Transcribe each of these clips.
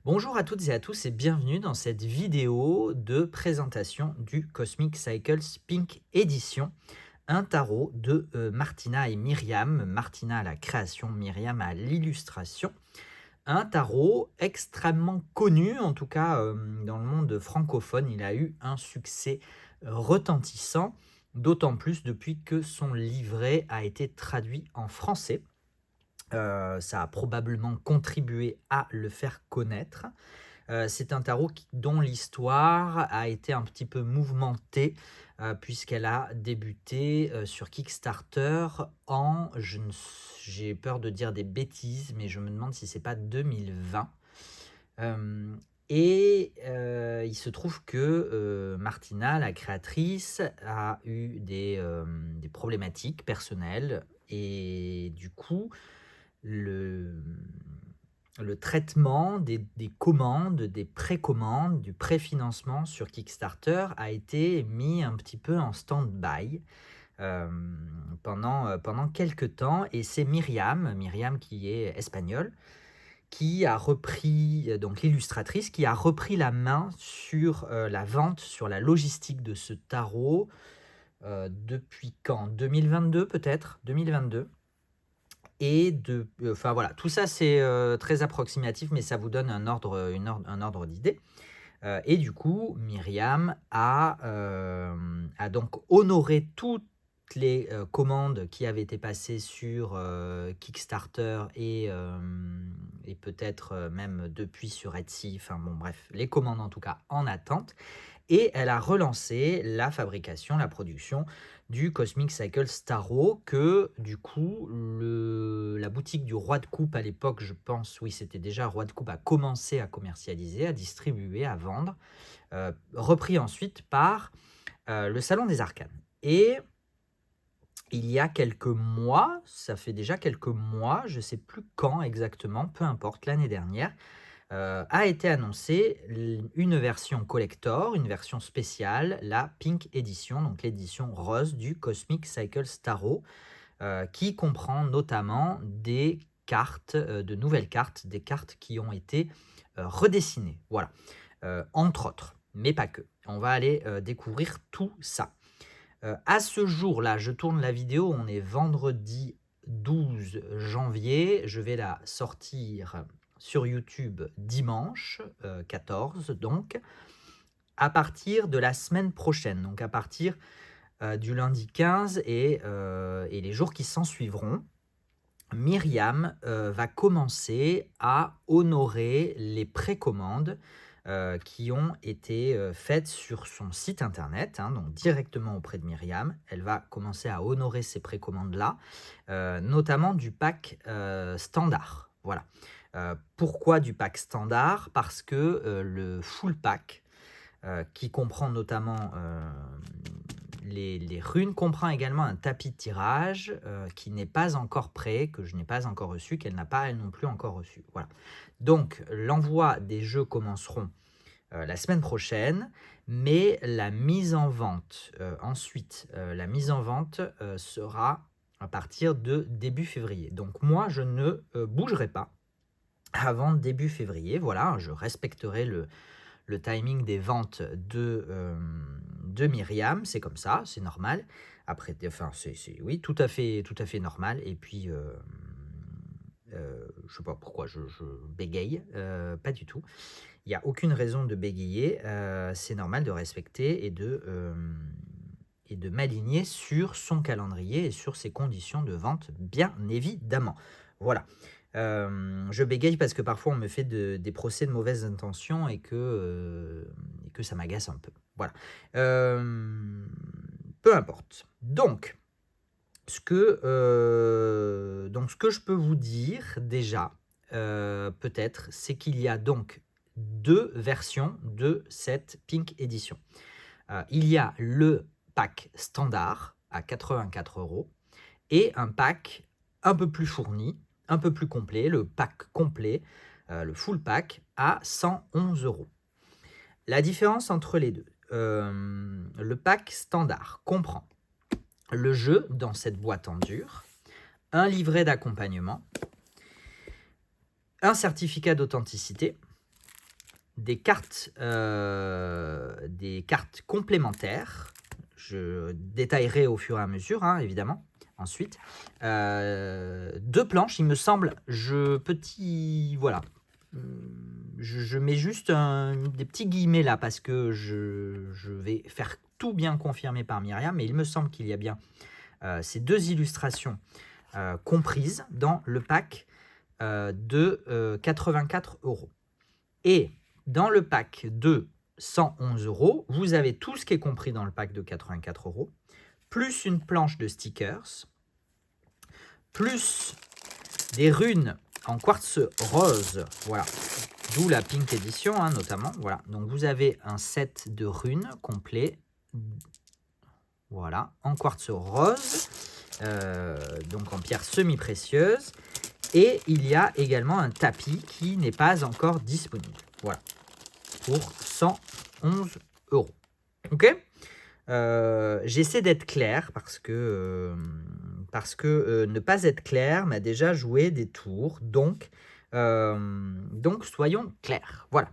Bonjour à toutes et à tous et bienvenue dans cette vidéo de présentation du Cosmic Cycles Pink Edition, un tarot de Martina et Myriam, Martina à la création, Myriam à l'illustration. Un tarot extrêmement connu, en tout cas dans le monde francophone, il a eu un succès retentissant, d'autant plus depuis que son livret a été traduit en français. Ça a probablement contribué à le faire connaître. C'est un tarot dont l'histoire a été un petit peu mouvementée, puisqu'elle a débuté sur Kickstarter en, j'ai peur de dire des bêtises, mais je me demande si c'est pas 2020. Il se trouve que Martina, la créatrice, a eu des problématiques personnelles et du coup, le, le traitement des commandes, des précommandes, du préfinancement sur Kickstarter a été mis un petit peu en stand-by pendant quelques temps. Et c'est Myriam qui est espagnole, qui a repris, donc l'illustratrice, qui a repris la main sur la vente, sur la logistique de ce tarot depuis quand? 2022 peut-être? 2022. Enfin voilà, tout ça c'est très approximatif, mais ça vous donne un ordre d'idée. Et du coup, Myriam a donc honoré toutes les commandes qui avaient été passées sur Kickstarter et peut-être même depuis sur Etsy, enfin bon bref, les commandes en tout cas en attente. Et elle a relancé la fabrication, la production du Cosmic Cycle Tarot que du coup la boutique du Roi de Coupe à l'époque, je pense, oui c'était déjà Roi de Coupe, a commencé à commercialiser, à distribuer, à vendre, repris ensuite par le Salon des Arcanes. Et il y a quelques mois, ça fait déjà quelques mois, je ne sais plus quand exactement, peu importe, l'année dernière, a été annoncée une version collector, une version spéciale, la Pink Edition, donc l'édition rose du Cosmic Cycle Tarot, qui comprend notamment des cartes, de nouvelles cartes, des cartes qui ont été redessinées, voilà, entre autres, mais pas que. On va aller découvrir tout ça. À ce jour-là, je tourne la vidéo, on est vendredi 12 janvier, je vais la sortir sur YouTube dimanche 14, donc à partir de la semaine prochaine, donc à partir du lundi 15 et les jours qui s'en suivront, Myriam va commencer à honorer les précommandes qui ont été faites sur son site internet, hein, donc directement auprès de Myriam. Elle va commencer à honorer ces précommandes-là, notamment du pack standard. Voilà. Pourquoi du pack standard? Parce que le full pack, qui comprend notamment les runes, comprend également un tapis de tirage qui n'est pas encore prêt, que je n'ai pas encore reçu, qu'elle n'a pas elle non plus encore reçu. Voilà. Donc l'envoi des jeux commenceront la semaine prochaine, mais la mise en vente ensuite, la mise en vente sera à partir de début février. Donc moi, je ne bougerai pas avant début février. Voilà, je respecterai le timing des ventes de Myriam, c'est comme ça, c'est normal. Après, enfin, oui, tout à fait normal. Et puis, je sais pas pourquoi je bégaye, pas du tout. Il n'y a aucune raison de bégayer, c'est normal de respecter et de m'aligner sur son calendrier et sur ses conditions de vente, bien évidemment. Voilà. Je bégaye parce que parfois on me fait des procès de mauvaises intentions et que ça m'agace un peu. Voilà. Peu importe. Donc, ce que je peux vous dire déjà, peut-être, c'est qu'il y a donc deux versions de cette Pink Edition. Il y a le pack standard à 84 € et un pack un peu plus fourni, un peu plus complet, le pack complet, le full pack à 111 €. La différence entre les deux, le pack standard comprend le jeu dans cette boîte en dur, un livret d'accompagnement, un certificat d'authenticité, des cartes complémentaires. Je détaillerai au fur et à mesure, hein, évidemment. Ensuite, 2 planches, il me semble. Voilà. Je mets juste des petits guillemets là parce que je vais faire tout bien confirmer par Myriam, mais il me semble qu'il y a bien ces 2 illustrations comprises dans le pack de 84 €. Et dans le pack de 111 €, vous avez tout ce qui est compris dans le pack de 84 €, plus une planche de stickers, plus des runes en quartz rose, voilà, d'où la Pink Edition, hein, notamment, voilà. Donc vous avez un set de runes complet, voilà, en quartz rose, donc en pierre semi-précieuse, et il y a également un tapis qui n'est pas encore disponible, voilà, pour 111 €. Ok. J'essaie d'être clair parce que ne pas être clair m'a déjà joué des tours, donc soyons clairs. Voilà.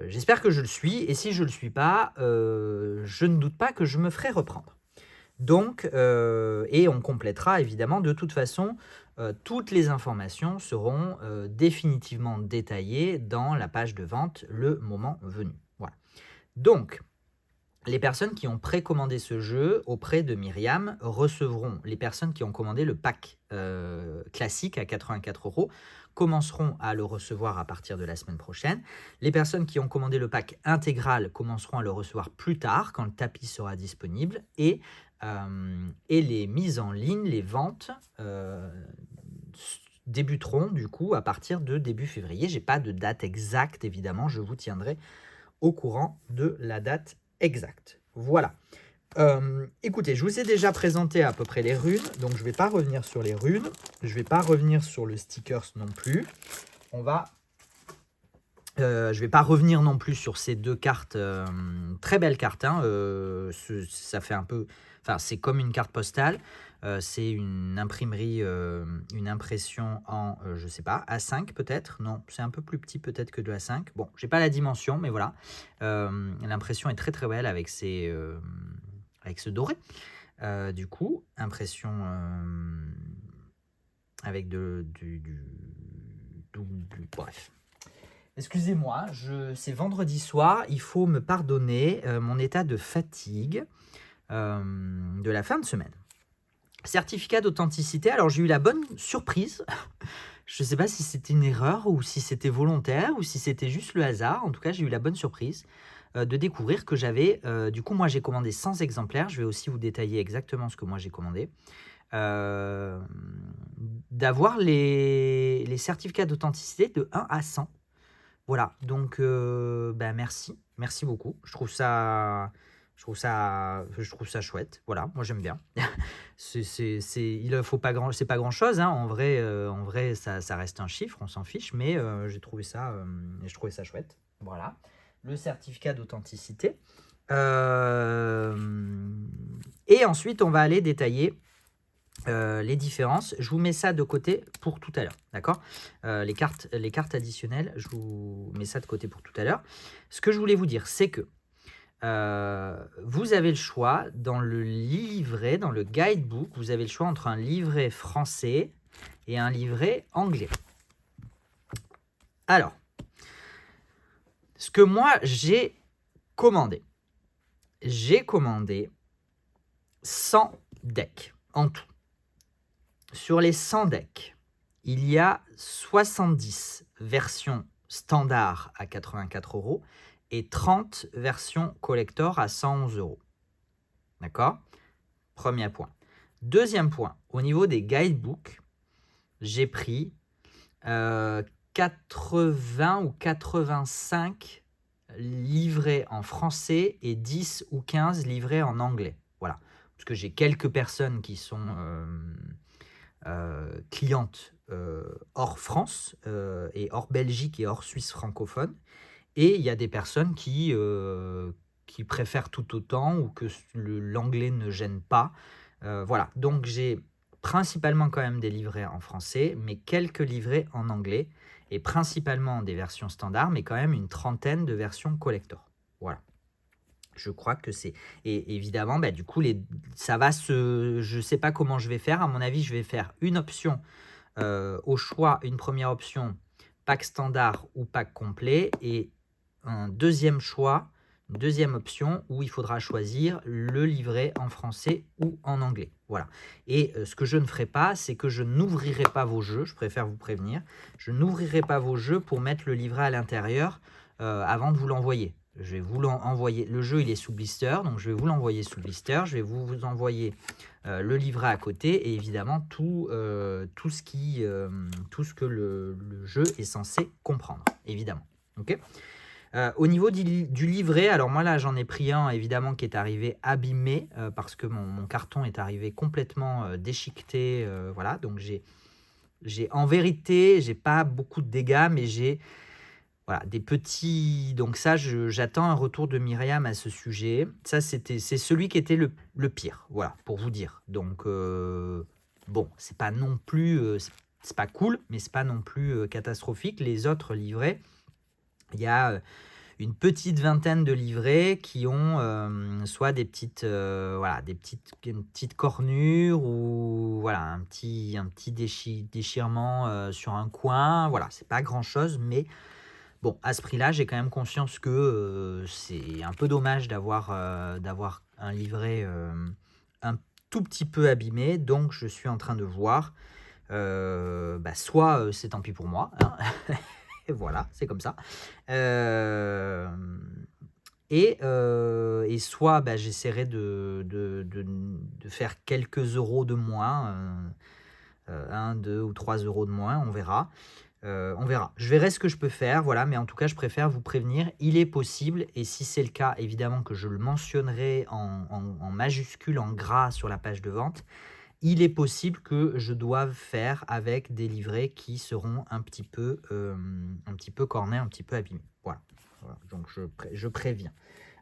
J'espère que je le suis, et si je ne le suis pas, je ne doute pas que je me ferai reprendre. Donc, et on complétera évidemment, de toute façon, toutes les informations seront définitivement détaillées dans la page de vente le moment venu. Voilà. Donc, les personnes qui ont précommandé ce jeu auprès de Myriam recevront, les personnes qui ont commandé le pack classique à 84 € commenceront à le recevoir à partir de la semaine prochaine. Les personnes qui ont commandé le pack intégral commenceront à le recevoir plus tard, quand le tapis sera disponible. Et les mises en ligne, les ventes, débuteront du coup à partir de début février. Je n'ai pas de date exacte, évidemment, je vous tiendrai au courant de la date exacte. Voilà. Écoutez, je vous ai déjà présenté à peu près les runes, donc je ne vais pas revenir sur les runes, je ne vais pas revenir sur le stickers non plus. Je ne vais pas revenir non plus sur ces 2 cartes, très belles cartes, hein, ça fait un peu, enfin c'est comme une carte postale, c'est une imprimerie, une impression en, je sais pas, A5 peut-être, non, c'est un peu plus petit peut-être que de A5, bon, j'ai pas la dimension, mais voilà, l'impression est très très belle avec ce doré, du coup, impression avec bref. Excusez-moi, c'est vendredi soir, il faut me pardonner mon état de fatigue de la fin de semaine. Certificat d'authenticité, alors j'ai eu la bonne surprise, je ne sais pas si c'était une erreur ou si c'était volontaire ou si c'était juste le hasard, en tout cas j'ai eu la bonne surprise de découvrir que j'avais, du coup moi j'ai commandé 100 exemplaires, je vais aussi vous détailler exactement ce que moi j'ai commandé, d'avoir les certificats d'authenticité de 1 à 100. Voilà, donc merci, merci beaucoup. Je trouve ça chouette. Voilà, moi j'aime bien. Il faut pas c'est pas grand chose, hein. En vrai, ça reste un chiffre, on s'en fiche, mais je trouvais ça chouette. Voilà, le certificat d'authenticité. Et ensuite, on va aller détailler les différences. Je vous mets ça de côté pour tout à l'heure, d'accord, les cartes additionnelles, je vous mets ça de côté pour tout à l'heure. Ce que je voulais vous dire, c'est que vous avez le choix dans le livret, dans le guidebook, vous avez le choix entre un livret français et un livret anglais. Alors, ce que moi j'ai commandé 100 decks en tout. Sur les 100 decks, il y a 70 versions standard à 84 € et 30 versions collector à 111 €. D'accord? Premier point. Deuxième point, au niveau des guidebooks, j'ai pris 80 ou 85 livrets en français et 10 ou 15 livrets en anglais. Voilà. Parce que j'ai quelques personnes qui sont clientes hors France et hors Belgique et hors Suisse francophone. Et il y a des personnes qui préfèrent tout autant ou que l'anglais ne gêne pas. Voilà, donc j'ai principalement quand même des livrets en français, mais quelques livrets en anglais. et principalement des versions standards, mais quand même une trentaine de versions collector. Voilà. Je crois que c'est... Et évidemment, du coup, ça va se... Je ne sais pas comment je vais faire. À mon avis, je vais faire une option au choix, une première option, pack standard ou pack complet, et un deuxième choix, une deuxième option où il faudra choisir le livret en français ou en anglais. Voilà. Et ce que je ne ferai pas, c'est que je n'ouvrirai pas vos jeux, je préfère vous prévenir, je n'ouvrirai pas vos jeux pour mettre le livret à l'intérieur avant de vous l'envoyer. Je vais vous l'envoyer. Le jeu, il est sous blister, donc je vais vous l'envoyer sous blister. Je vais vous envoyer le livret à côté et évidemment tout ce que le jeu est censé comprendre, évidemment. Ok. Au niveau du livret, alors moi là j'en ai pris un évidemment qui est arrivé abîmé parce que mon carton est arrivé complètement déchiqueté. Voilà, donc en vérité, j'ai pas beaucoup de dégâts, mais j'ai voilà, des petits... Donc ça, j'attends un retour de Myriam à ce sujet. Ça, c'est celui qui était le pire, voilà, pour vous dire. Donc, bon, c'est pas non plus... c'est pas cool, mais c'est pas non plus catastrophique. Les autres livrets, il y a une petite vingtaine de livrets qui ont soit des petites, voilà, une petite cornure ou voilà, un petit déchirement sur un coin. Voilà, c'est pas grand-chose, mais... Bon, à ce prix-là, j'ai quand même conscience que c'est un peu dommage d'avoir un livret un tout petit peu abîmé. Donc, je suis en train de voir. Soit c'est tant pis pour moi. Hein, et voilà, c'est comme ça. Et soit j'essaierai de faire quelques euros de moins. 1, 2 ou 3 euros de moins, on verra. On verra. Je verrai ce que je peux faire, voilà, mais en tout cas, je préfère vous prévenir. Il est possible, et si c'est le cas, évidemment que je le mentionnerai en majuscule, en gras sur la page de vente. Il est possible que je doive faire avec des livrets qui seront un petit peu cornés, un petit peu abîmés. Voilà. Donc je préviens.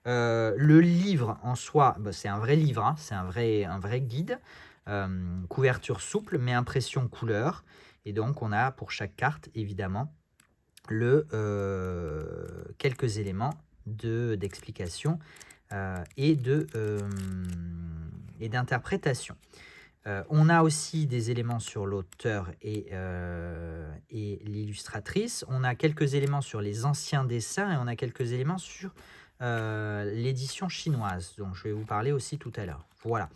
Le livre en soi, c'est un vrai livre, hein, c'est un vrai guide. Couverture souple, mais impression couleur. Et donc, on a pour chaque carte, évidemment, quelques éléments d'explication et d'interprétation. On a aussi des éléments sur l'auteur et l'illustratrice. On a quelques éléments sur les anciens dessins et on a quelques éléments sur l'édition chinoise, dont je vais vous parler aussi tout à l'heure. Voilà.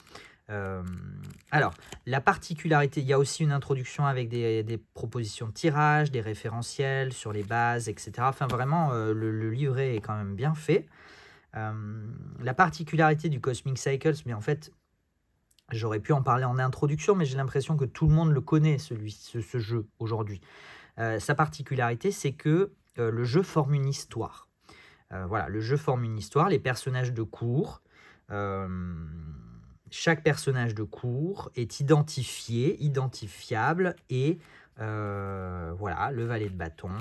Alors, la particularité, il y a aussi une introduction avec des propositions de tirage, des référentiels sur les bases, etc. Enfin, vraiment, le livret est quand même bien fait. La particularité du Cosmic Cycles, mais en fait, j'aurais pu en parler en introduction, mais j'ai l'impression que tout le monde le connaît, ce jeu, aujourd'hui. Sa particularité, c'est que le jeu forme une histoire. Voilà, le jeu forme une histoire, les personnages de cours... chaque personnage de cours est identifiable et voilà, le valet de bâton,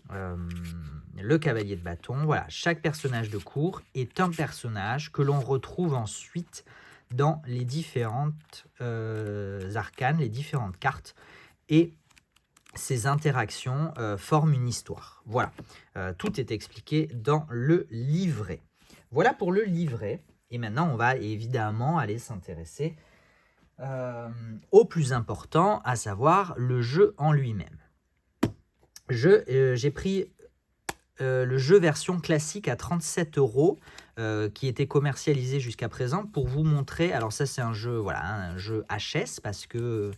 le cavalier de bâton, voilà, chaque personnage de cours est un personnage que l'on retrouve ensuite dans les différentes arcanes, les différentes cartes, et ces interactions forment une histoire. Voilà, tout est expliqué dans le livret. Voilà pour le livret. Et maintenant, on va évidemment aller s'intéresser au plus important, à savoir le jeu en lui-même. J'ai pris le jeu version classique à 37 € qui était commercialisé jusqu'à présent pour vous montrer. Alors ça, c'est un jeu, voilà, un jeu HS parce que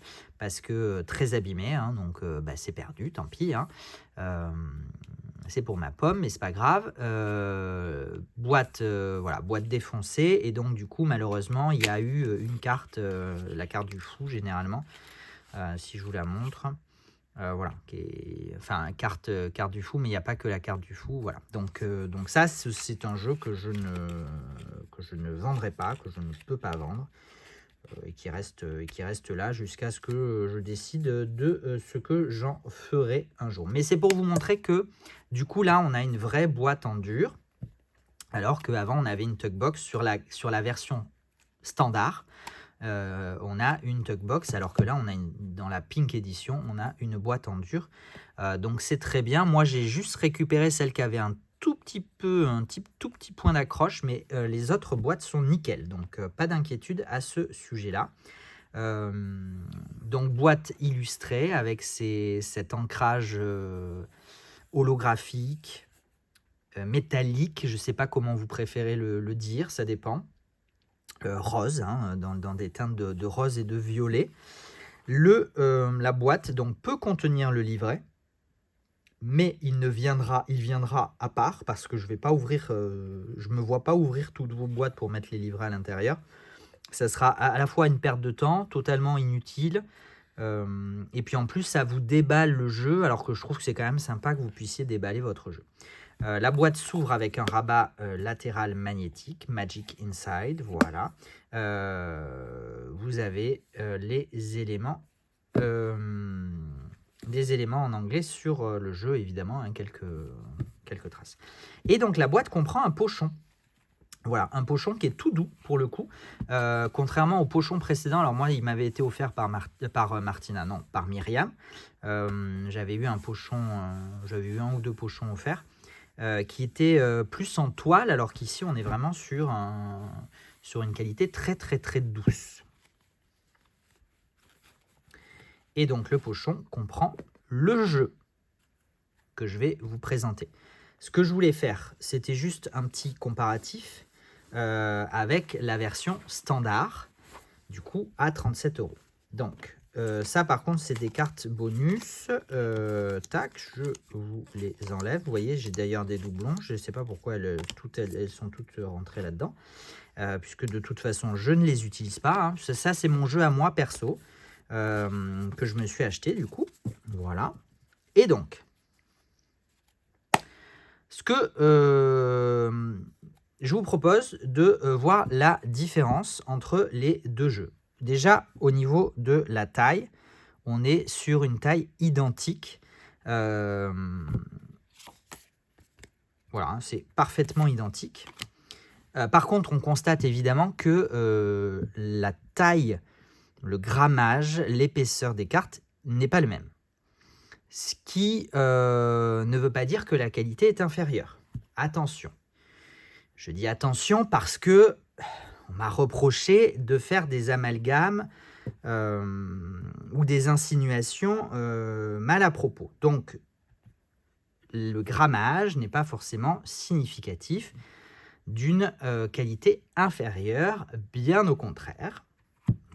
très abîmé, hein, donc c'est perdu, tant pis. Hein. C'est pour ma pomme, mais c'est pas grave. Boîte défoncée, et donc du coup, malheureusement, il y a eu une carte, la carte du fou généralement, si je vous la montre. Voilà, carte du fou, mais il n'y a pas que la carte du fou, voilà. Donc ça, c'est un jeu que je ne vendrai pas, que je ne peux pas vendre, et qui reste là jusqu'à ce que je décide de ce que j'en ferai un jour. Mais c'est pour vous montrer que, du coup, là, on a une vraie boîte en dur, alors qu'avant, on avait une Tugbox sur la version standard. on a une Tugbox, alors que là, dans la Pink Edition, on a une boîte en dur. Donc c'est très bien. Moi, j'ai juste récupéré celle qui avait un tout petit point d'accroche, mais les autres boîtes sont nickel. Donc pas d'inquiétude à ce sujet-là. Donc boîte illustrée avec cet ancrage holographique, métallique, je ne sais pas comment vous préférez le dire, ça dépend. Rose, hein, dans des teintes de rose et de violet. La boîte donc peut contenir le livret, mais il viendra à part, parce que je me vois pas ouvrir toutes vos boîtes pour mettre les livrets à l'intérieur. Ça sera à la fois une perte de temps, totalement inutile, et puis en plus ça vous déballe le jeu, alors que je trouve que c'est quand même sympa que vous puissiez déballer votre jeu. La boîte s'ouvre avec un rabat latéral magnétique, Magic Inside, voilà. Vous avez des éléments en anglais sur le jeu, évidemment, hein, quelques traces. Et donc la boîte comprend un pochon. Voilà, un pochon qui est tout doux pour le coup, contrairement au pochon précédent. Alors moi, il m'avait été offert par Myriam. J'avais eu un ou deux pochons offerts qui étaient plus en toile, alors qu'ici on est vraiment sur une qualité très très très douce. Et donc le pochon comprend le jeu que je vais vous présenter. Ce que je voulais faire, c'était juste un petit comparatif avec la version standard, du coup à 37 €. Donc ça par contre c'est des cartes bonus. Tac, je vous les enlève. Vous voyez, j'ai d'ailleurs des doublons, je ne sais pas pourquoi elles sont toutes rentrées là-dedans, puisque de toute façon je ne les utilise pas, hein. Ça c'est mon jeu à moi perso, que je me suis acheté du coup, voilà. Et donc ce que je vous propose de voir la différence entre les deux jeux. Déjà, au niveau de la taille, on est sur une taille identique. Voilà, c'est parfaitement identique. Par contre, on constate évidemment que la taille, le grammage, l'épaisseur des cartes n'est pas le même. Ce qui ne veut pas dire que la qualité est inférieure. Attention. Je dis attention parce que on m'a reproché de faire des amalgames ou des insinuations mal à propos. Donc, le grammage n'est pas forcément significatif d'une qualité inférieure, bien au contraire.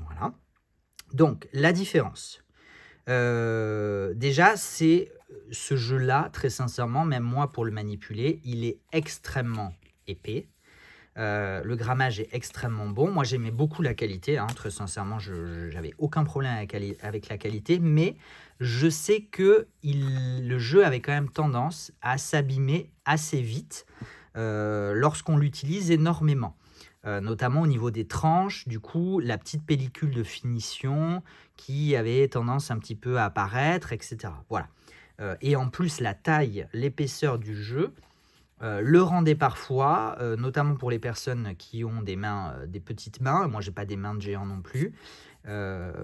Voilà. Donc, la différence. Déjà, c'est ce jeu-là, très sincèrement, même moi pour le manipuler, il est extrêmement épais. Le grammage est extrêmement bon. Moi, j'aimais beaucoup la qualité, hein, très sincèrement, je n'avais aucun problème avec la qualité, mais je sais que le jeu avait quand même tendance à s'abîmer assez vite lorsqu'on l'utilise énormément. Notamment au niveau des tranches, du coup, la petite pellicule de finition qui avait tendance un petit peu à apparaître, etc. Voilà. Et en plus, la taille, l'épaisseur du jeu le rendait parfois, notamment pour les personnes qui ont des petites mains, moi j'ai pas des mains de géant non plus,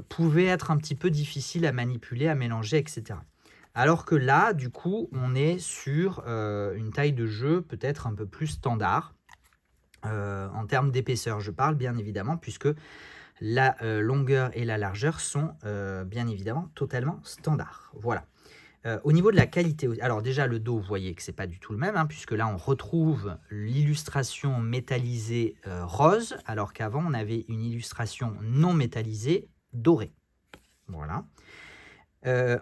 pouvait être un petit peu difficile à manipuler, à mélanger, etc. Alors que là, du coup, on est sur une taille de jeu peut-être un peu plus standard, en termes d'épaisseur, je parle bien évidemment, puisque la longueur et la largeur sont bien évidemment totalement standards. Voilà. Au niveau de la qualité, alors déjà le dos, vous voyez que c'est pas du tout le même, hein, puisque là on retrouve l'illustration métallisée rose, alors qu'avant on avait une illustration non métallisée dorée. Voilà.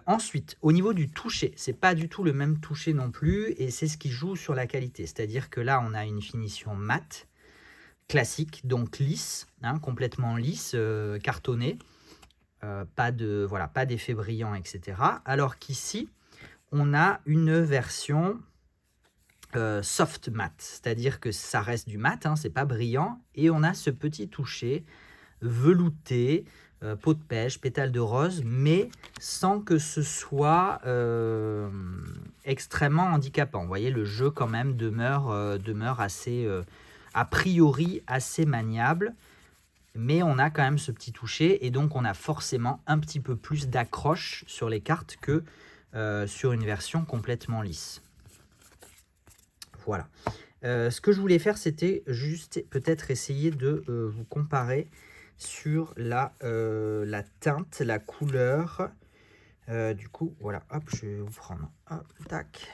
Ensuite, au niveau du toucher, c'est pas du tout le même toucher non plus, et c'est ce qui joue sur la qualité. C'est-à-dire que là on a une finition mate, classique, donc lisse, hein, complètement lisse, cartonnée. Pas d'effet brillant, etc. Alors qu'ici, on a une version soft mat, c'est-à-dire que ça reste du mat, hein, c'est pas brillant, et on a ce petit toucher velouté, peau de pêche, pétale de rose, mais sans que ce soit extrêmement handicapant. Vous voyez, le jeu quand même demeure assez, a priori, assez maniable. mais on a quand même ce petit toucher, et donc on a forcément un petit peu plus d'accroche sur les cartes que sur une version complètement lisse. Voilà. Ce que je voulais faire, c'était juste peut-être essayer de vous comparer sur la teinte, la couleur. Du coup, voilà, hop, je vais vous prendre. Hop, tac.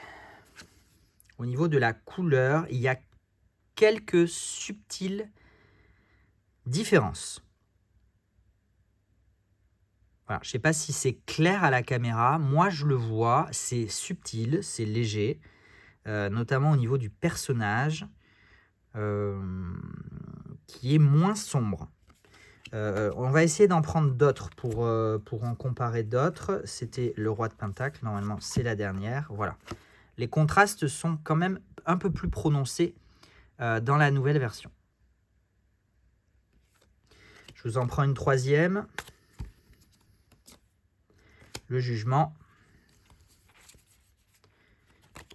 Au niveau de la couleur, il y a quelques subtiles différences. Voilà, je ne sais pas si c'est clair à la caméra. Moi, je le vois, c'est subtil, c'est léger, notamment au niveau du personnage, qui est moins sombre. On va essayer d'en prendre d'autres pour en comparer d'autres. C'était le roi de Pentacle, normalement c'est la dernière. Voilà. Les contrastes sont quand même un peu plus prononcés dans la nouvelle version. Je vous en prends une troisième. Le jugement.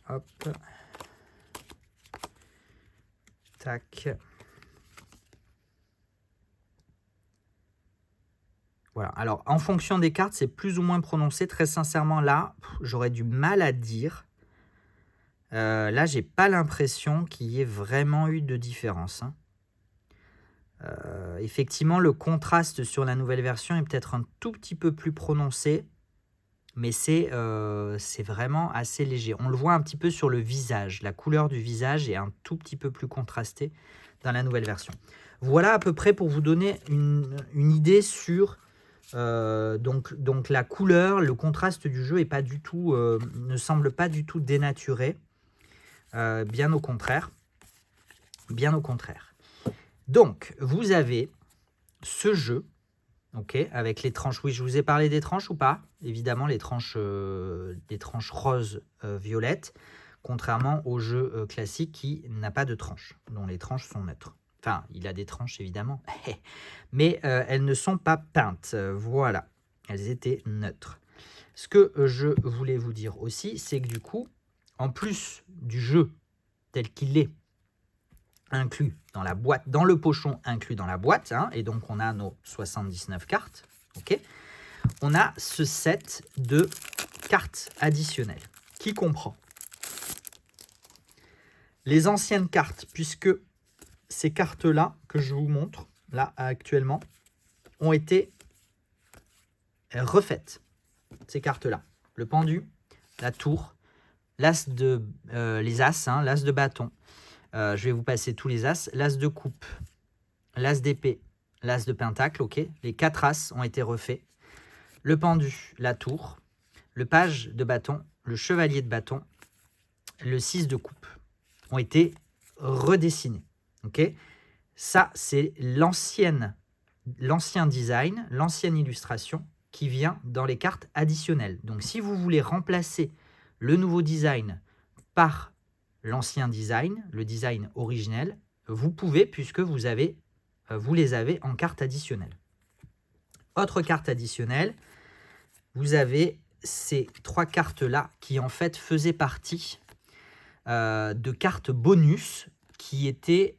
Hop. Tac. Voilà. Alors, en fonction des cartes, c'est plus ou moins prononcé. Très sincèrement, là, j'aurais du mal à dire. Là, j'ai pas l'impression qu'il y ait vraiment eu de différence. Hein. Effectivement, le contraste sur la nouvelle version est peut-être un tout petit peu plus prononcé, mais c'est vraiment assez léger. On le voit un petit peu sur le visage. La couleur du visage est un tout petit peu plus contrastée dans la nouvelle version. Voilà à peu près pour vous donner une idée sur donc la couleur, le contraste du jeu est pas du tout, ne semble pas du tout dénaturé. Bien au contraire. Bien au contraire. Donc, vous avez ce jeu, ok, avec les tranches. Oui, je vous ai parlé des tranches ou pas? Évidemment, les tranches, des tranches rose, violette, contrairement au jeu classique qui n'a pas de tranches, dont les tranches sont neutres. Enfin, il a des tranches, évidemment, mais elles ne sont pas peintes. Voilà, elles étaient neutres. Ce que je voulais vous dire aussi, c'est que du coup, en plus du jeu tel qu'il est, inclus dans la boîte, dans le pochon inclus dans la boîte, hein, et donc on a nos 79 cartes, ok. On a ce set de cartes additionnelles qui comprend les anciennes cartes, puisque ces cartes-là que je vous montre, là actuellement, ont été refaites. Ces cartes-là, le pendu, la tour, l'as de, les as, hein, l'as de bâton, je vais vous passer tous les as. L'as de coupe, l'as d'épée, l'as de pentacle, ok. Les 4 as ont été refaits. Le pendu, la tour, le page de bâton, le chevalier de bâton, le 6 de coupe ont été redessinés, ok. Ça, c'est l'ancien design, l'ancienne illustration qui vient dans les cartes additionnelles. Donc, si vous voulez remplacer le nouveau design par l'ancien design, le design originel, vous pouvez, puisque vous les avez en carte additionnelle. Autre carte additionnelle, vous avez ces 3 cartes-là qui en fait faisaient partie de cartes bonus qui étaient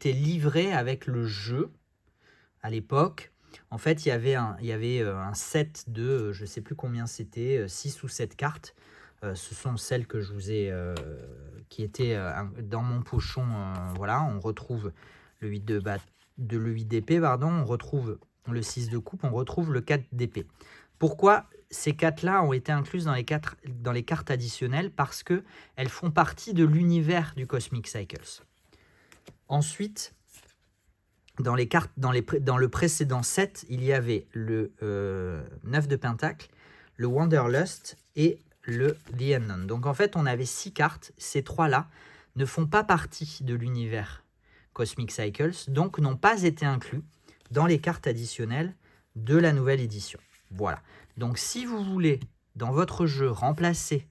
livrées avec le jeu à l'époque. En fait, il y avait un set de, je ne sais plus combien c'était, 6 ou 7 cartes. Ce sont celles que je vous ai, qui étaient dans mon pochon. Voilà, on retrouve le 8 d'épée, pardon, on retrouve le 6 de coupe, on retrouve le 4 d'épée. Pourquoi ces 4-là ont été incluses dans les cartes additionnelles? Parce qu'elles font partie de l'univers du Cosmic Cycles. Ensuite, dans le précédent set, il y avait le 9 de pentacle, le Wanderlust et le The Unknown. Donc en fait, on avait 6 cartes. Ces 3-là ne font pas partie de l'univers Cosmic Cycles, donc n'ont pas été inclus dans les cartes additionnelles de la nouvelle édition. Voilà. Donc si vous voulez, dans votre jeu, remplacer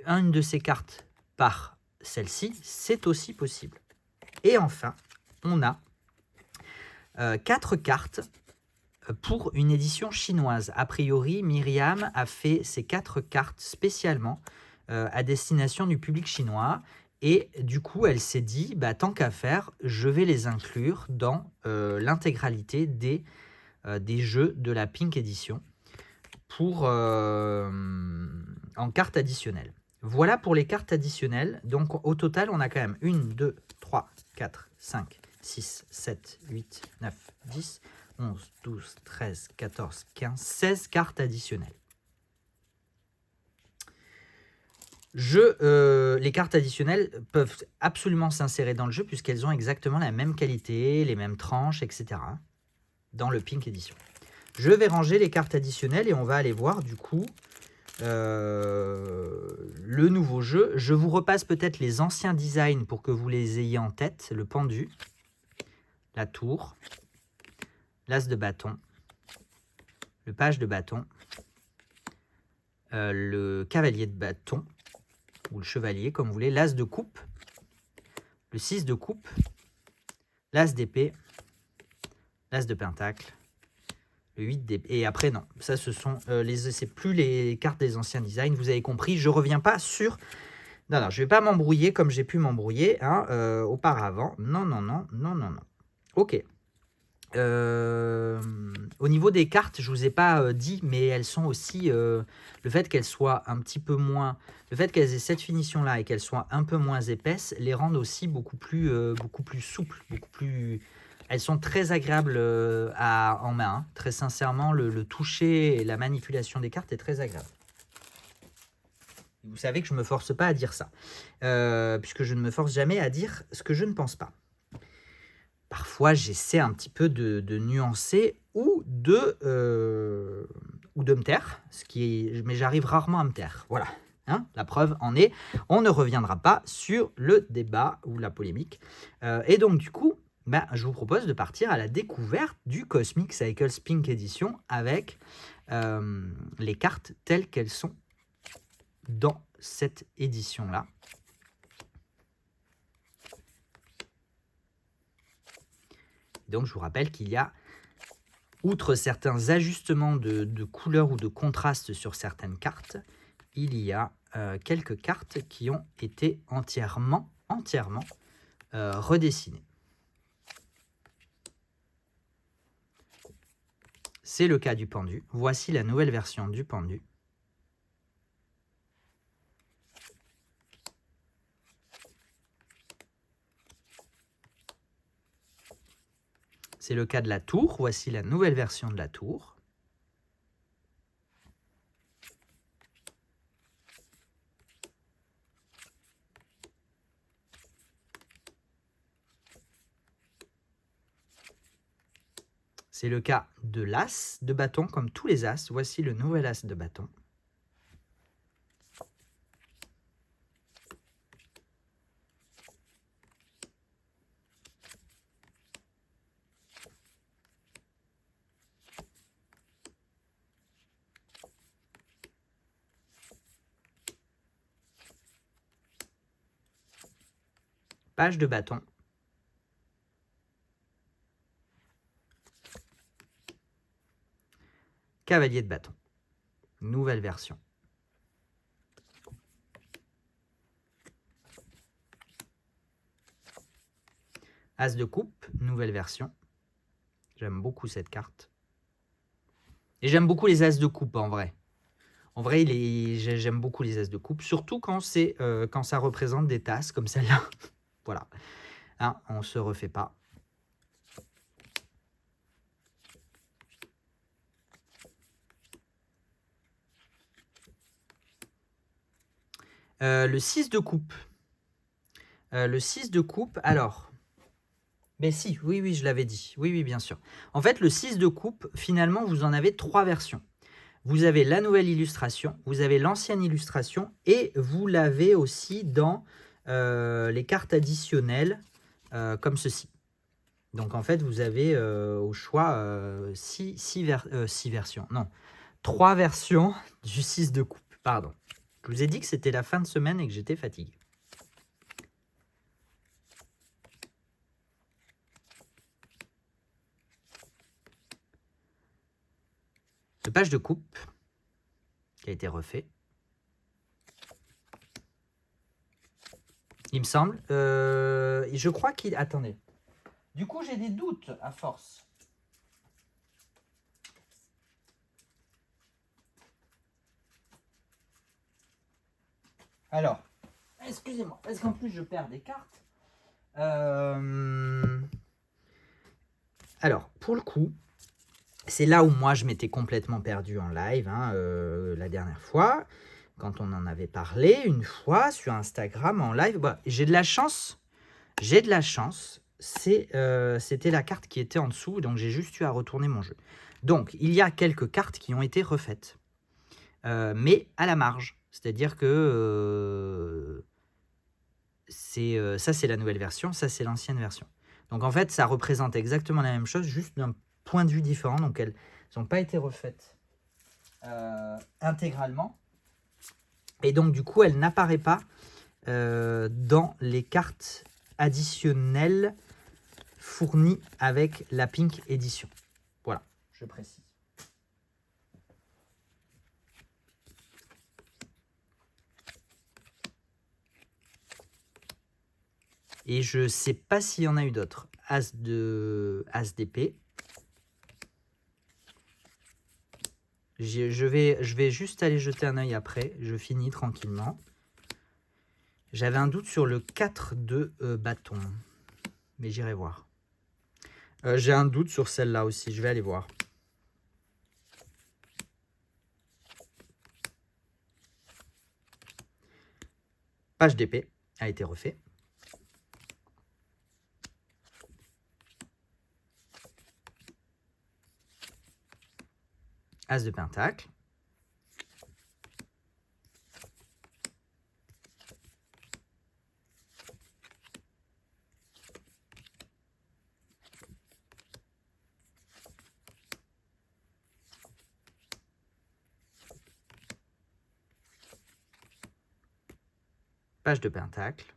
une de ces cartes par celle-ci, c'est aussi possible. Et enfin, on a 4 cartes pour une édition chinoise. A priori, Myriam a fait ces 4 cartes spécialement à destination du public chinois. Et du coup, elle s'est dit, bah, tant qu'à faire, je vais les inclure dans l'intégralité des jeux de la Pink Edition pour, en cartes additionnelles. Voilà pour les cartes additionnelles. Donc au total, on a quand même 1, 2, 3, 4, 5, 6, 7, 8, 9, 10, 11, 12, 13, 14, 15, 16 cartes additionnelles. Les cartes additionnelles peuvent absolument s'insérer dans le jeu puisqu'elles ont exactement la même qualité, les mêmes tranches, etc. dans le Pink Edition. Je vais ranger les cartes additionnelles et on va aller voir du coup le nouveau jeu. Je vous repasse peut-être les anciens designs pour que vous les ayez en tête. Le pendu, la tour, l'as de bâton, le page de bâton, le cavalier de bâton, ou le chevalier comme vous voulez, l'as de coupe, le 6 de coupe, l'as d'épée, l'as de pentacle, le 8 d'épée. Et après, non, ça ce sont c'est plus les cartes des anciens designs, vous avez compris, je reviens pas sur... Non, je vais pas m'embrouiller comme j'ai pu m'embrouiller auparavant. Non. Ok. Au niveau des cartes, je vous ai pas dit, mais elles sont aussi... le fait qu'elles soient un petit peu moins... Le fait qu'elles aient cette finition-là et qu'elles soient un peu moins épaisses, les rendent aussi beaucoup plus souples, beaucoup plus... Elles sont très agréables en main. Hein. Très sincèrement, le toucher et la manipulation des cartes est très agréable. Vous savez que je ne me force pas à dire ça, puisque je ne me force jamais à dire ce que je ne pense pas. Parfois, j'essaie un petit peu de nuancer ou de me taire, mais j'arrive rarement à me taire. Voilà, hein, la preuve en est, on ne reviendra pas sur le débat ou la polémique. Et donc, du coup, je vous propose de partir à la découverte du Cosmic Cycles Pink Edition avec les cartes telles qu'elles sont dans cette édition-là. Donc, je vous rappelle qu'il y a, outre certains ajustements de couleurs ou de contraste sur certaines cartes, il y a quelques cartes qui ont été entièrement redessinées. C'est le cas du pendu. Voici la nouvelle version du pendu. C'est le cas de la tour. Voici la nouvelle version de la tour. C'est le cas de l'as de bâton, comme tous les as. Voici le nouvel as de bâton. Page de bâton. Cavalier de bâton. Nouvelle version. As de coupe, nouvelle version. J'aime beaucoup cette carte. Et j'aime beaucoup les as de coupe en vrai. En vrai, j'aime beaucoup les as de coupe, surtout quand ça représente des tasses comme celle-là. Voilà. Hein, on ne se refait pas. Le 6 de coupe. Le 6 de coupe, alors... Mais si, oui, je l'avais dit. Oui, bien sûr. En fait, le 6 de coupe, finalement, vous en avez 3 versions. Vous avez la nouvelle illustration, vous avez l'ancienne illustration, et vous l'avez aussi dans les cartes additionnelles, comme ceci. Donc, en fait, vous avez au choix 3 versions du 6 de coupe. Pardon. Je vous ai dit que c'était la fin de semaine et que j'étais fatigué. Le page de coupe qui a été refait. il me semble. Et je crois qu'il... Attendez. Du coup, j'ai des doutes à force. Alors, excusez-moi, parce qu'en plus, je perds des cartes. Alors, pour le coup, c'est là où moi, je m'étais complètement perdu en live hein, la dernière fois, quand on en avait parlé une fois sur Instagram en live. Bah, j'ai de la chance. J'ai de la chance. C'était la carte qui était en dessous, donc j'ai juste eu à retourner mon jeu. Donc, il y a quelques cartes qui ont été refaites, mais à la marge. C'est-à-dire que ça, c'est la nouvelle version, ça, c'est l'ancienne version. Donc, en fait, ça représente exactement la même chose, juste d'un point de vue différent. Donc, elles n'ont pas été refaites intégralement. Et donc, du coup, elle n'apparaît pas dans les cartes additionnelles fournies avec la Pink Edition. Voilà, je précise. Et je ne sais pas s'il y en a eu d'autres. As d'épée. Je vais juste aller jeter un œil après. Je finis tranquillement. J'avais un doute sur le 4 de bâton. Mais j'irai voir. J'ai un doute sur celle-là aussi. Je vais aller voir. Page d'épée a été refait. As de pentacle. Page de pentacle.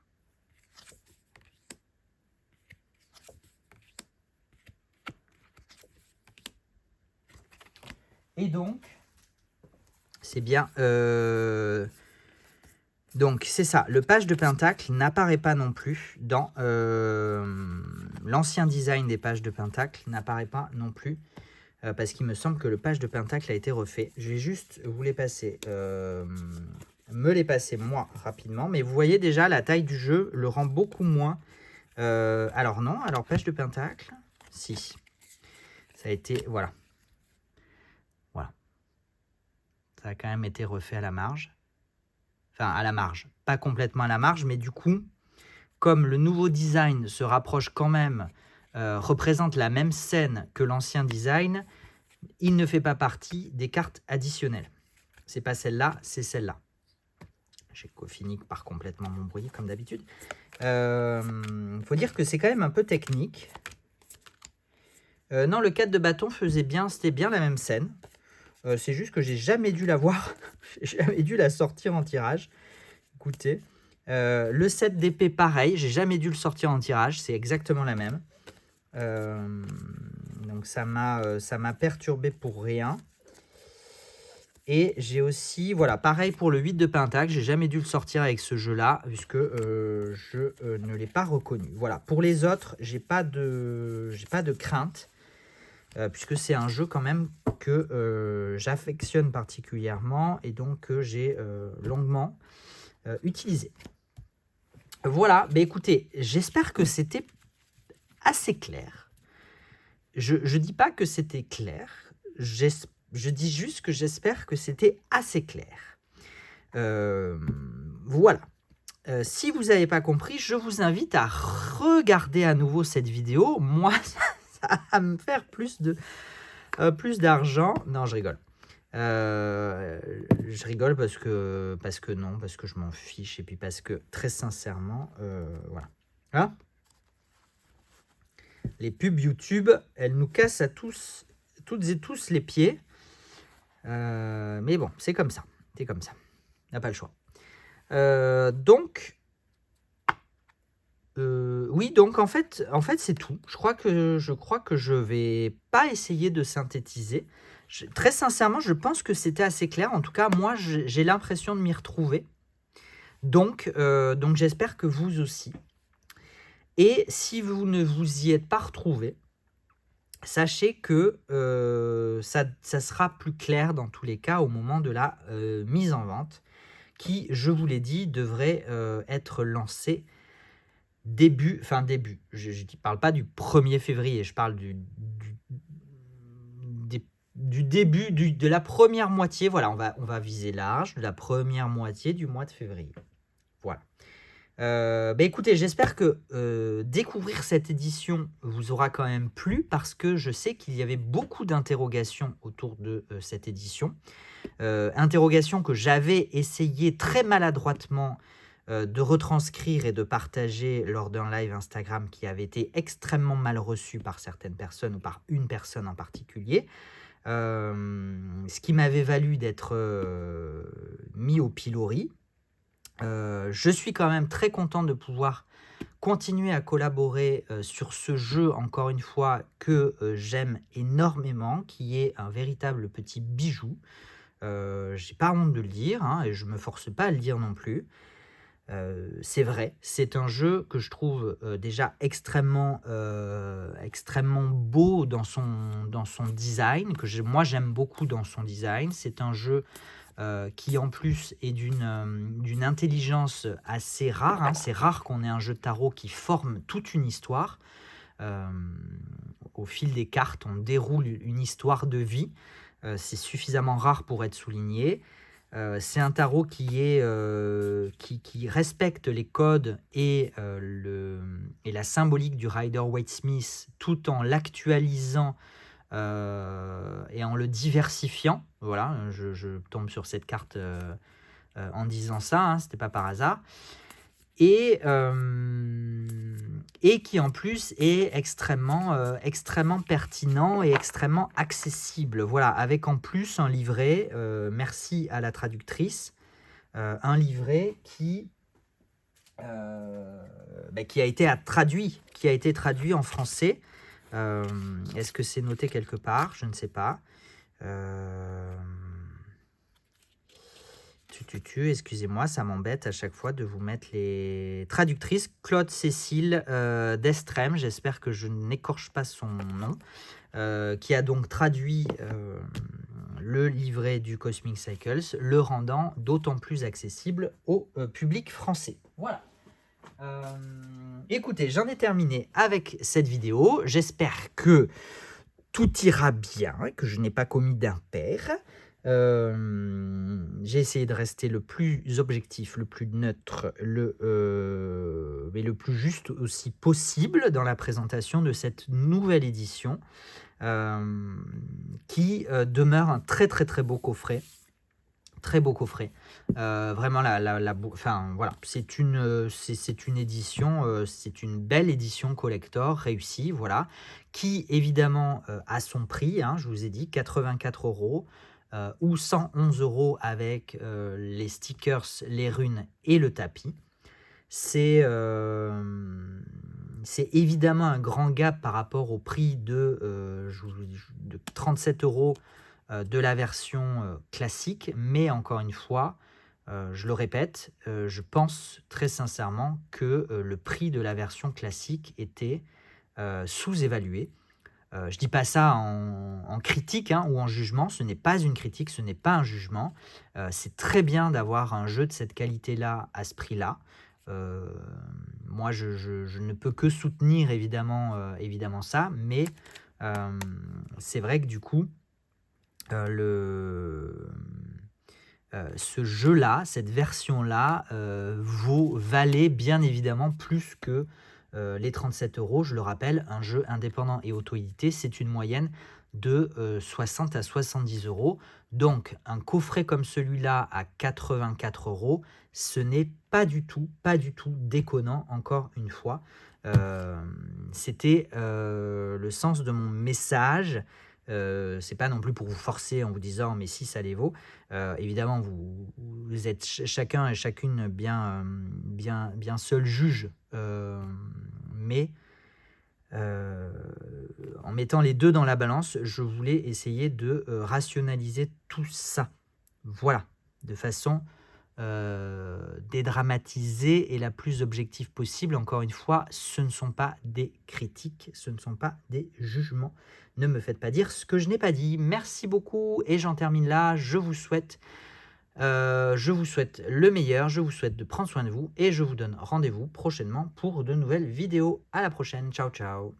Et donc, c'est bien... donc, c'est ça. Le page de pentacle n'apparaît pas non plus dans... l'ancien design des pages de pentacle n'apparaît pas non plus. Parce qu'il me semble que le page de pentacle a été refait. Je vais juste vous les passer... me les passer moi rapidement. Mais vous voyez déjà, la taille du jeu le rend beaucoup moins... alors non, alors page de pentacle, si. Ça a été... Voilà. Voilà. Ça a quand même été refait à la marge. Enfin, à la marge. Pas complètement à la marge, mais du coup, comme le nouveau design se rapproche quand même, représente la même scène que l'ancien design, il ne fait pas partie des cartes additionnelles. C'est pas celle-là, c'est celle-là. J'ai fini par complètement m'embrouiller comme d'habitude. Faut dire que c'est quand même un peu technique. Non, le 4 de bâton faisait bien, c'était bien la même scène. C'est juste que j'ai jamais dû la voir. J'ai jamais dû la sortir en tirage. Écoutez. Le 7 d'épée, pareil. J'ai jamais dû le sortir en tirage. C'est exactement la même. Donc ça m'a perturbé pour rien. Et j'ai aussi, voilà, pareil pour le 8 de pentacle. J'ai jamais dû le sortir avec ce jeu-là, puisque je ne l'ai pas reconnu. Voilà, pour les autres, j'ai pas de crainte. Puisque c'est un jeu quand même que j'affectionne particulièrement et donc que j'ai longuement utilisé. Voilà, bah écoutez, j'espère que c'était assez clair. Je ne dis pas que c'était clair, je dis juste que j'espère que c'était assez clair. Voilà. Si vous n'avez pas compris, je vous invite à regarder à nouveau cette vidéo. Moi, ça va me faire plus d'argent. Non, je rigole. Je rigole parce que je m'en fiche et puis parce que très sincèrement, voilà. Hein, les pubs YouTube, elles nous cassent à toutes et tous les pieds. Mais bon, c'est comme ça. C'est comme ça. On n'a pas le choix. Donc, oui, donc en fait c'est tout. Je crois que je vais pas essayer de synthétiser. Très sincèrement, je pense que c'était assez clair. En tout cas, moi, j'ai l'impression de m'y retrouver. Donc j'espère que vous aussi. Et si vous ne vous y êtes pas retrouvé, sachez que ça sera plus clair dans tous les cas au moment de la mise en vente, qui, je vous l'ai dit, devrait être lancée début, je ne parle pas du 1er février, je parle du début, de la première moitié, voilà, on va viser large, de la première moitié du mois de février. Voilà. Écoutez, j'espère que découvrir cette édition vous aura quand même plu, parce que je sais qu'il y avait beaucoup d'interrogations autour de cette édition. Interrogations que j'avais essayé très maladroitement de retranscrire et de partager lors d'un live Instagram qui avait été extrêmement mal reçu par certaines personnes ou par une personne en particulier. Ce qui m'avait valu d'être mis au pilori. Je suis quand même très content de pouvoir continuer à collaborer sur ce jeu, encore une fois, que j'aime énormément, qui est un véritable petit bijou. J'ai pas honte de le dire, hein, et je me force pas à le dire non plus. C'est vrai, c'est un jeu que je trouve déjà extrêmement beau dans son design, moi j'aime beaucoup dans son design. C'est un jeu qui en plus est d'une intelligence assez rare, hein. C'est rare qu'on ait un jeu de tarot qui forme toute une histoire. Au fil des cartes, on déroule une histoire de vie. C'est suffisamment rare pour être souligné. C'est un tarot qui respecte les codes et la symbolique du Rider-Waite-Smith, tout en l'actualisant et en le diversifiant. Voilà, je tombe sur cette carte en disant ça, hein, c'était pas par hasard. Et qui en plus est extrêmement pertinent et extrêmement accessible. Voilà, avec en plus un livret, merci à la traductrice, un livret qui a été traduit en français. Est-ce que c'est noté quelque part? Je ne sais pas. Excusez-moi, ça m'embête à chaque fois de vous mettre les traductrices. Claude Cécile d'Estrême, j'espère que je n'écorche pas son nom, qui a donc traduit le livret du Cosmic Cycles, le rendant d'autant plus accessible au public français. Voilà. Écoutez, j'en ai terminé avec cette vidéo. J'espère que tout ira bien, que je n'ai pas commis d'impair. J'ai essayé de rester le plus objectif, le plus neutre, mais le plus juste aussi possible dans la présentation de cette nouvelle édition, qui demeure un très beau coffret. Très beau coffret. Vraiment, enfin, voilà, c'est une édition, c'est une belle édition collector réussie, voilà, qui évidemment a son prix, hein, je vous ai dit, 84 € ou 111 € avec les stickers, les runes et le tapis. C'est évidemment un grand gap par rapport au prix de 37 € de la version classique, mais encore une fois, je le répète, je pense très sincèrement que le prix de la version classique était sous-évalué. Je ne dis pas ça en critique, hein, ou en jugement, ce n'est pas une critique, ce n'est pas un jugement. C'est très bien d'avoir un jeu de cette qualité-là à ce prix-là. Moi, je ne peux que soutenir évidemment ça, mais c'est vrai que du coup, ce jeu-là, cette version-là, valait bien évidemment plus que les 37 €. Je le rappelle, un jeu indépendant et auto-édité, c'est une moyenne de 60 à 70 €. Donc, un coffret comme celui-là à 84 €, ce n'est pas du tout déconnant, encore une fois. C'était le sens de mon message. C'est pas non plus pour vous forcer en vous disant mais si ça les vaut. Évidemment, vous êtes chacun et chacune bien seul juge, mais en mettant les deux dans la balance, je voulais essayer de rationaliser tout ça. Voilà, de façon dédramatisée et la plus objective possible. Encore une fois, ce ne sont pas des critiques, ce ne sont pas des jugements. Ne me faites pas dire ce que je n'ai pas dit. Merci beaucoup et j'en termine là. Je vous souhaite le meilleur, je vous souhaite de prendre soin de vous et je vous donne rendez-vous prochainement pour de nouvelles vidéos. À la prochaine, ciao ciao.